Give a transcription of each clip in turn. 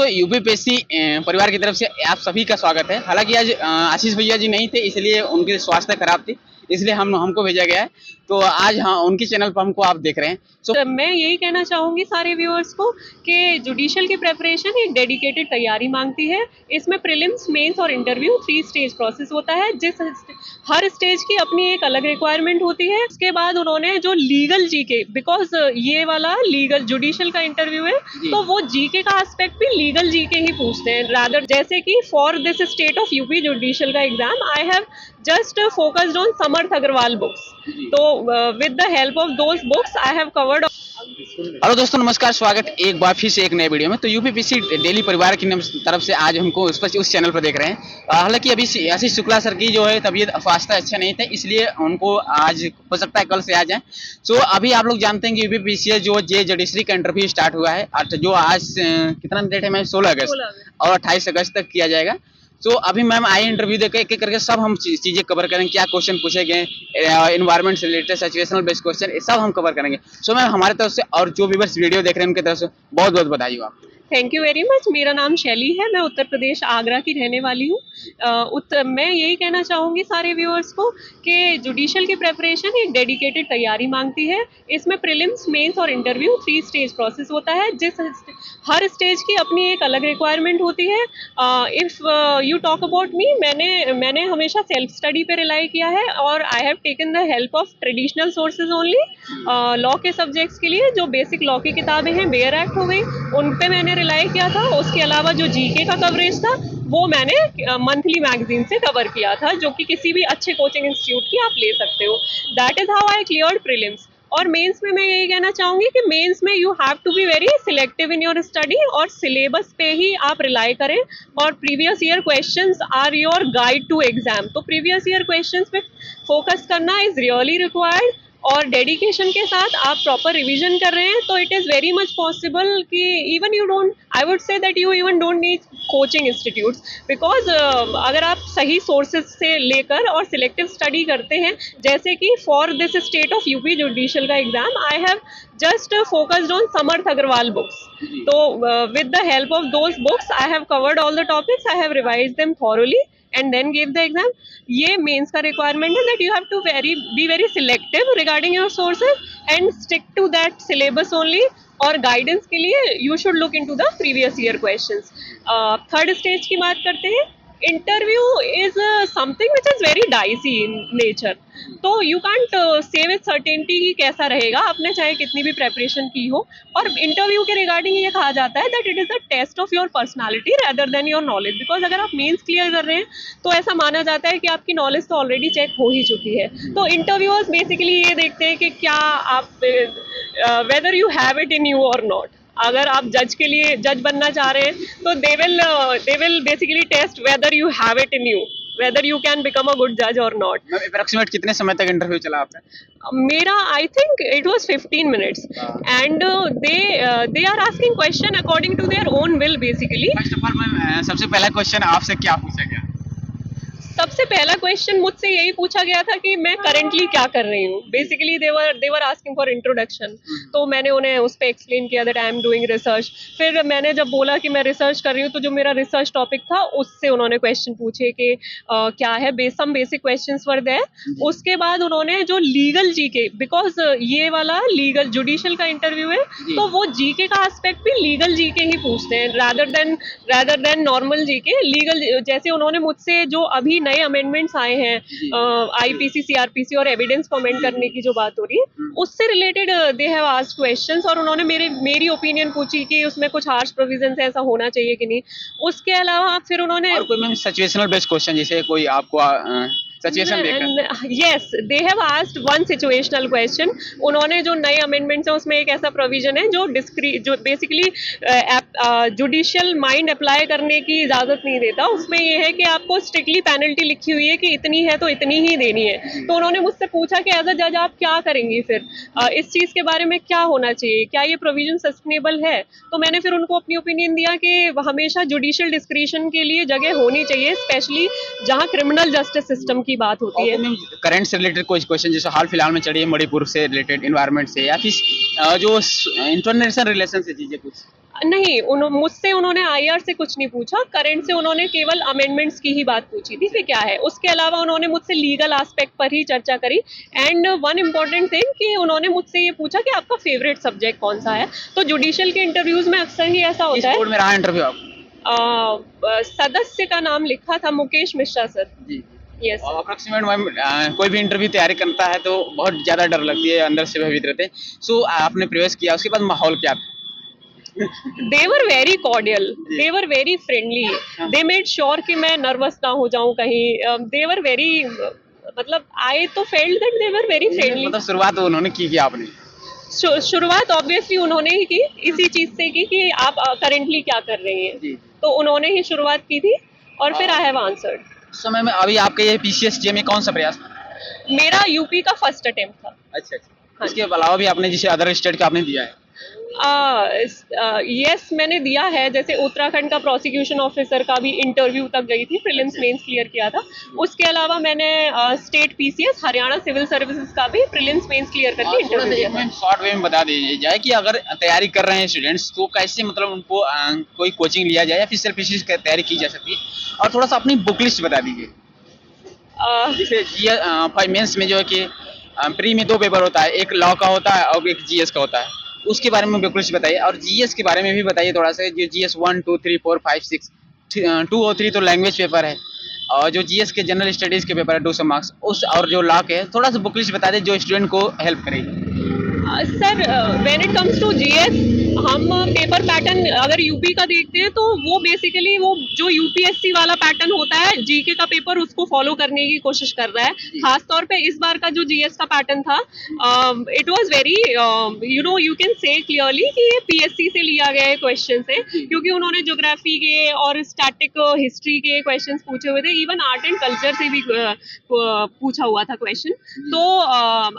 UPPSC परिवार की तरफ से आप सभी का स्वागत है। हालांकि आज आशीष भैया जी नहीं थे, इसलिए उनकी स्वास्थ्य खराब थी, इसलिए हमको भेजा गया है। तो आज हाँ उनके चैनल पर हमको आप देख रहे हैं। तो मैं यही कहना चाहूँगी सारे व्यूअर्स को कि जुडिशियल की प्रेपरेशन एक डेडिकेटेड तैयारी मांगती है। इसमें प्रीलिम्स, मेंस और इंटरव्यू 3 स्टेज प्रोसेस होता है। हर स्टेज की अपनी एक अलग रिक्वायरमेंट होती है। उसके बाद उन्होंने जो लीगल जीके, बिकॉज ये वाला लीगल जुडिशियल का इंटरव्यू है, तो वो जीके का एस्पेक्ट भी लीगल जीके ही पूछते हैं। रादर जैसे कि for this state of UP judicial का exam I have just focused on Samarth Agarwal books. तो with the help of those books I have covered. Hello दोस्तों, नमस्कार। स्वागत एक बार फिर से एक नए वीडियो में। तो यूपीपीएससी डेली परिवार की तरफ से आज हमको उस चैनल पर देख रहे हैं। हालांकि अभी आशीष शुक्ला सर की जो है तबीयत स्वास्थ्य अच्छा नहीं था, इसलिए उनको आज हो सकता है कल से आ जाए। तो अभी आप लोग जानते हैं कि यूपीपीएससी जो जुडिशरी का इंटरव्यू स्टार्ट हुआ है, जो आज कितना डेट है मैम? 16 अगस्त और 28 अगस्त तक किया जाएगा। तो अभी मैम आए इंटरव्यू देकर एक एक करके सब हम चीजें कवर करेंगे। क्या क्वेश्चन पूछे गए, एनवायरमेंट से रिलेटेड, सिचुएशनल बेस्ड क्वेश्चन, ये सब हम कवर करेंगे। सो मैम हमारे तरफ से और जो भी बस वीडियो देख रहे हैं उनकी तरफ से बहुत बहुत बधाई हो आप। Thank you very much. मेरा नाम शैली है, मैं उत्तर प्रदेश आगरा की रहने वाली हूँ। मैं यही कहना चाहूँगी सारे व्यूअर्स को कि जुडिशियल की प्रेपरेशन एक डेडिकेटेड तैयारी मांगती है। इसमें प्रीलिम्स, मेंस और इंटरव्यू 3 स्टेज प्रोसेस होता है। हर स्टेज की अपनी एक अलग रिक्वायरमेंट होती है। If you talk about me, मैंने हमेशा सेल्फ स्टडी पे रिलाई किया है और I have taken the help of traditional sources only. Law के सब्जेक्ट्स के लिए जो बेसिक लॉ की किताबें हैं, बेयर एक्ट हो गई, उन पे मैंने रिलाई किया था। उसके अलावा जो जीके का कवरेज था वो मैंने मंथली मैगजीन से कवर किया था, जो कि किसी भी अच्छे कोचिंग इंस्टीट्यूट की आप ले सकते हो। That is how I cleared prelims. और मेंस में मैं यही कहना चाहूँगी कि मेंस में you have to be very selective in your study और सिलेबस पे ही आप रिलाई करें। और previous year questions are your guide to exam. तो प्रीवियस ईयर क्वेश्चंस पे फोकस करना इज रियली रिक्वायर्ड। और डेडिकेशन के साथ आप प्रॉपर रिवीजन कर रहे हैं तो it is very much possible कि even you don't, I would say that you even don't need coaching institutes, because अगर आप सही सोर्सेज से लेकर और सिलेक्टिव स्टडी करते हैं, जैसे कि for this state of UP judicial का exam I have just focused on Samarth Agarwal books. So with the help of those books I have covered all the topics, I have revised them thoroughly and then gave the exam. ये mains का requirement है that you have to be very selective regarding your sources and stick to that syllabus only. और guidance के लिए you should look into the previous year questions. Third stage की बात करते हैं। Interview is something which is very dicey in nature. तो you can't say with certainty कि कैसा रहेगा, आपने चाहे कितनी भी प्रेपरेशन की हो। और इंटरव्यू के रिगार्डिंग ये कहा जाता है that it is a test of your personality rather than your knowledge. Because अगर आप मेंस क्लियर कर रहे हैं तो ऐसा माना जाता है कि आपकी नॉलेज तो ऑलरेडी चेक हो ही चुकी है। तो इंटरव्यूअर्स बेसिकली ये देखते हैं कि क्या आप weather you have it in you और नॉट। अगर आप जज के लिए जज बनना चाह रहे हैं तो they will basically test whether you have it in you, whether you can become a good जज और नॉट। अप्रोक्सीमेट कितने समय तक इंटरव्यू चला आपका? मेरा I think it was 15 minutes and they are asking question according to their own will basically. First of all ma'am, सबसे पहला क्वेश्चन आपसे क्या पूछा गया? सबसे पहला क्वेश्चन मुझसे यही पूछा गया था कि मैं करेंटली क्या कर रही हूँ। Basically they were asking for introduction. तो मैंने उन्हें उस पर एक्सप्लेन किया that I am doing research. फिर मैंने जब बोला कि मैं रिसर्च कर रही हूँ तो जो मेरा रिसर्च टॉपिक था उससे उन्होंने क्वेश्चन पूछे कि क्या है, some basic questions were there. उसके बाद उन्होंने जो लीगल जीके, बिकॉज ये वाला लीगल जुडिशियल का इंटरव्यू है तो वो जीके का एस्पेक्ट भी लीगल जीके ही पूछते हैं rather than normal GK. Legal जैसे उन्होंने मुझसे जो अभी नए अमेंडमेंट्स आए हैं आईपीसी, सीआरपीसी और एविडेंस कमेंट करने की जो बात हो रही है उससे related they have asked questions. और उन्होंने मेरी ओपिनियन पूछी कि उसमें कुछ हार्श प्रोविजंस ऐसा होना चाहिए कि नहीं। उसके अलावा फिर उन्होंने और कोई मैम सिचुएशनल बेस्ड क्वेश्चन, जैसे कोई आपको सिचुएशन देखकर? Yes, they have asked one situational question. उन्होंने जो नए अमेंडमेंट्स हैं उसमें एक ऐसा प्रोविजन है जो बेसिकली जुडिशियल माइंड अप्लाई करने की इजाज़त नहीं देता। उसमें ये है कि आपको स्ट्रिक्टली पेनल्टी लिखी हुई है कि इतनी है तो इतनी ही देनी है। तो उन्होंने मुझसे पूछा कि एज अ जज आप क्या करेंगी, फिर इस चीज़ के बारे में क्या होना चाहिए, क्या ये प्रोविजन सस्टेनेबल है। तो मैंने फिर उनको अपनी ओपिनियन दिया कि हमेशा जुडिशियल डिस्क्रिशन के लिए जगह होनी चाहिए, स्पेशली जहाँ क्रिमिनल जस्टिस सिस्टम की बात होती है। करंट से रिलेटेड कोई क्वेश्चन जैसे हाल फिलहाल में चढ़ी है मणिपुर से रिलेटेड इन्वायरमेंट से, या फिर जो इंटरनेशनल रिलेशन से चीजें कुछ? नहीं, मुझसे उन्होंने आईआर से कुछ नहीं पूछा, करंट से उन्होंने केवल अमेंडमेंट्स की ही बात पूछी थी कि क्या है। उसके अलावा उन्होंने मुझसे लीगल एस्पेक्ट पर ही चर्चा करी। एंड वन इम्पॉर्टेंट थिंग कि उन्होंने मुझसे ये पूछा कि आपका फेवरेट सब्जेक्ट कौन सा है। तो जुडिशियल के इंटरव्यूज में अक्सर ही ऐसा किस होता है। बोर्ड में रहा इंटरव्यू आपका? सदस्य का नाम लिखा था मुकेश मिश्रा सर। जी। यस। अप्रोक्सीमेट मैम, कोई भी इंटरव्यू तैयारी करता है तो बहुत ज्यादा डर लगती है, अंदर से भयभीत रहते हैं। सो आपने प्रवेश किया, उसके बाद माहौल क्या था? दे वर वेरी कॉर्डियल, जी। दे वर वेरी फ्रेंडली, हाँ। दे मेड श्योर कि मैं नर्वस ना हो जाऊं कहीं। दे वर वेरी, मतलब आई तो felt that they were very friendly. मतलब शुरुआत तो उन्होंने की आपने? शुरुआत ऑब्वियसली उन्होंने ही की, इसी चीज से की कि आप करेंटली क्या कर रही हैं। जी। तो उन्होंने ही शुरुआत की थी और फिर हाँ। I have answered. उस समय में अभी आपके ये पीसीएस जे में कौन सा प्रयास था? मेरा यूपी का फर्स्ट अटेम्प्ट था। अच्छा अच्छा। हाँ। इसके अलावा भी आपने जैसे अदर स्टेट का आपने दिया है? यस, मैंने दिया है। जैसे उत्तराखंड का प्रोसिक्यूशन ऑफिसर का भी इंटरव्यू तक गई थी, प्रीलिम्स अच्छा। मेंस क्लियर किया था। उसके अलावा मैंने state PCS Haryana civil services का भी प्रीलिम्स मेंस क्लियर करके थोड़ा इंटरव्यू सा दिया एक था। में शॉर्ट वे में बता दीजिए जाए कि अगर तैयारी कर रहे हैं स्टूडेंट्स तो कैसे, मतलब उनको कोई कोचिंग लिया जाए या फिर सिर्फ इसी की तैयारी की जा सकती है? और थोड़ा सा अपनी बुक लिस्ट बता दीजिए। अ, जैसे जी मेंस में जो है कि प्री में 2 पेपर होता है, एक लॉ का होता है और एक जीएस का होता है। उसके बारे में बिल्कुल बताइए, और जीएस के बारे में भी बताइए थोड़ा सा। जो जीएस 1 2 3 4 5 6, 2 और 3 तो लैंग्वेज पेपर है, और जो जीएस के जनरल स्टडीज के पेपर है 200 मार्क्स उस, और जो लॉ के है, थोड़ा सा बुक लिस्ट बता दें जो स्टूडेंट को हेल्प करेगी। Sir, when it comes to GS, हम पेपर पैटर्न अगर यूपी का देखते हैं तो वो बेसिकली वो जो यूपीएससी वाला पैटर्न होता है जीके का पेपर, उसको फॉलो करने की कोशिश कर रहा है। खास तौर पे इस बार का जो जीएस का पैटर्न था, it was very, you can say clearly कि ये पीएससी से लिया गया है क्वेश्चन से, क्योंकि उन्होंने ज्योग्राफी के और स्टैटिक हिस्ट्री के क्वेश्चंस पूछे हुए थे। इवन आर्ट एंड कल्चर से भी पूछा हुआ था क्वेश्चन। तो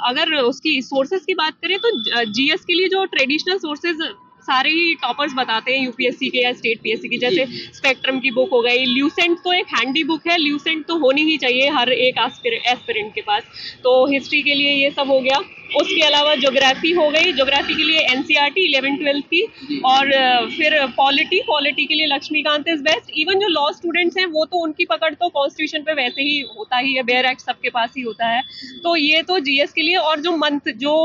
अगर उसकी सोर्सेज की बात करें तो जीएस के लिए जो ट्रेडिशनल सोर्सेज सारे ही टॉपर्स बताते हैं यूपीएससी के या स्टेट पीएससी की, जैसे स्पेक्ट्रम की बुक हो गई, ल्यूसेंट तो एक हैंडी बुक है, ल्यूसेंट तो होनी ही चाहिए हर एक एस्पिरेंट के पास। तो हिस्ट्री के लिए ये सब हो गया। उसके अलावा ज्योग्राफी हो गई, ज्योग्राफी के लिए एनसीईआरटी 11-12 की, और फिर पॉलिटी के लिए लक्ष्मीकांत इज बेस्ट। इवन जो लॉ स्टूडेंट्स हैं वो तो उनकी पकड़ तो कॉन्स्टिट्यूशन पे वैसे ही होता ही है, बेयर एक्ट सबके पास ही होता है। तो ये तो जीएस के लिए। और जो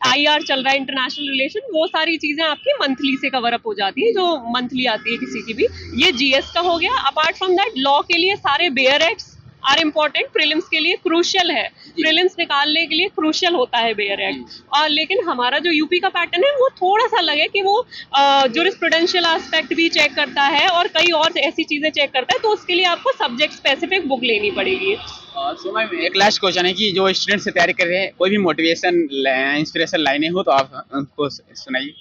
आईआर चल रहा है, इंटरनेशनल रिलेशन, वो सारी चीजें आपकी मंथली से कवर अप हो जाती है, जो मंथली आती है किसी की भी। ये जीएस का हो गया। अपार्ट फ्रॉम दैट लॉ के लिए सारे bare acts are important, prelims के लिए क्रूशियल है, प्रीलिम्स निकालने के लिए क्रूशियल होता है बेयर एक्ट। और लेकिन हमारा जो यूपी का पैटर्न है वो थोड़ा सा लगे कि वो जुरिस्प्रूडेंशियल एस्पेक्ट भी चेक करता है और कई और ऐसी चीजें चेक करता है, तो उसके लिए आपको सब्जेक्ट स्पेसिफिक बुक लेनी पड़ेगी। सो मैम, एक लास्ट क्वेश्चन है कि जो स्टूडेंट से तैयारी कर रहे हैं, कोई भी मोटिवेशन इंस्पिरेशन लाइनें हो तो आप उनको सुनाइए।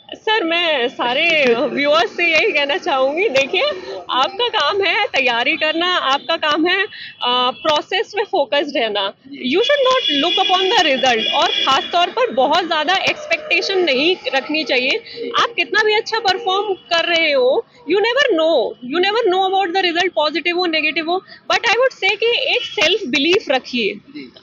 सर, मैं सारे व्यूअर्स से यही कहना चाहूँगी, देखिए आपका काम है तैयारी करना, आपका काम है प्रोसेस में फोकस्ड रहना। You should not look upon the result, और ख़ास तौर पर बहुत ज़्यादा एक्सपेक्टेशन नहीं रखनी चाहिए। आप कितना भी अच्छा परफॉर्म कर रहे हो, you never know about the result, positive हो नेगेटिव हो। बट आई वुड से कि एक सेल्फ बिलीफ रखिए।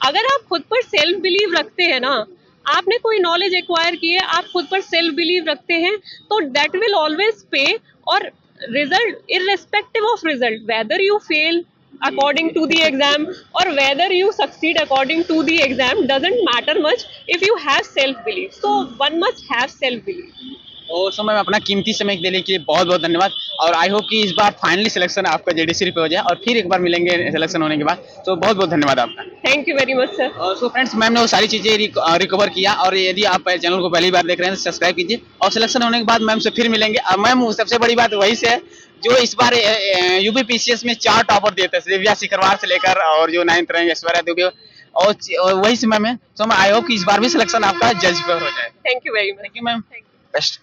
अगर आप खुद पर सेल्फ बिलीव रखते हैं ना, आपने कोई नॉलेज एक्वायर की है, आप खुद पर सेल्फ बिलीव रखते हैं, तो दैट विल ऑलवेज पे। और result, irrespective of result, whether you fail according to the exam or whether you succeed according to the exam, doesn't matter much if you have self belief. So one must have self belief. और so ma'am, अपना कीमती समय देने के लिए बहुत बहुत धन्यवाद, और आई होप कि इस बार फाइनली सिलेक्शन आपका जेडीसी पे हो जाए और फिर एक बार मिलेंगे सिलेक्शन होने के बाद। तो बहुत बहुत धन्यवाद आपका। Thank you very much sir. So friends, ma'am ने वो सारी चीज़ें रिकवर किया, और यदि आप चैनल को पहली बार देख रहे हैं तो सब्सक्राइब कीजिए, और सिलेक्शन होने के बाद मैम से फिर मिलेंगे। और मैम, सबसे बड़ी बात वही से है जो इस बार यूपी पीसीएस में 4 टॉपर दिए थे, दिव्या सिकरवार से लेकर और जो 9th रैंक ऐश्वर्या दुबे, और वही से मैम है। सो मैं आई होप कि इस बार भी सिलेक्शन आपका जज पर हो जाए। Thank you very much. Thank you ma'am, best.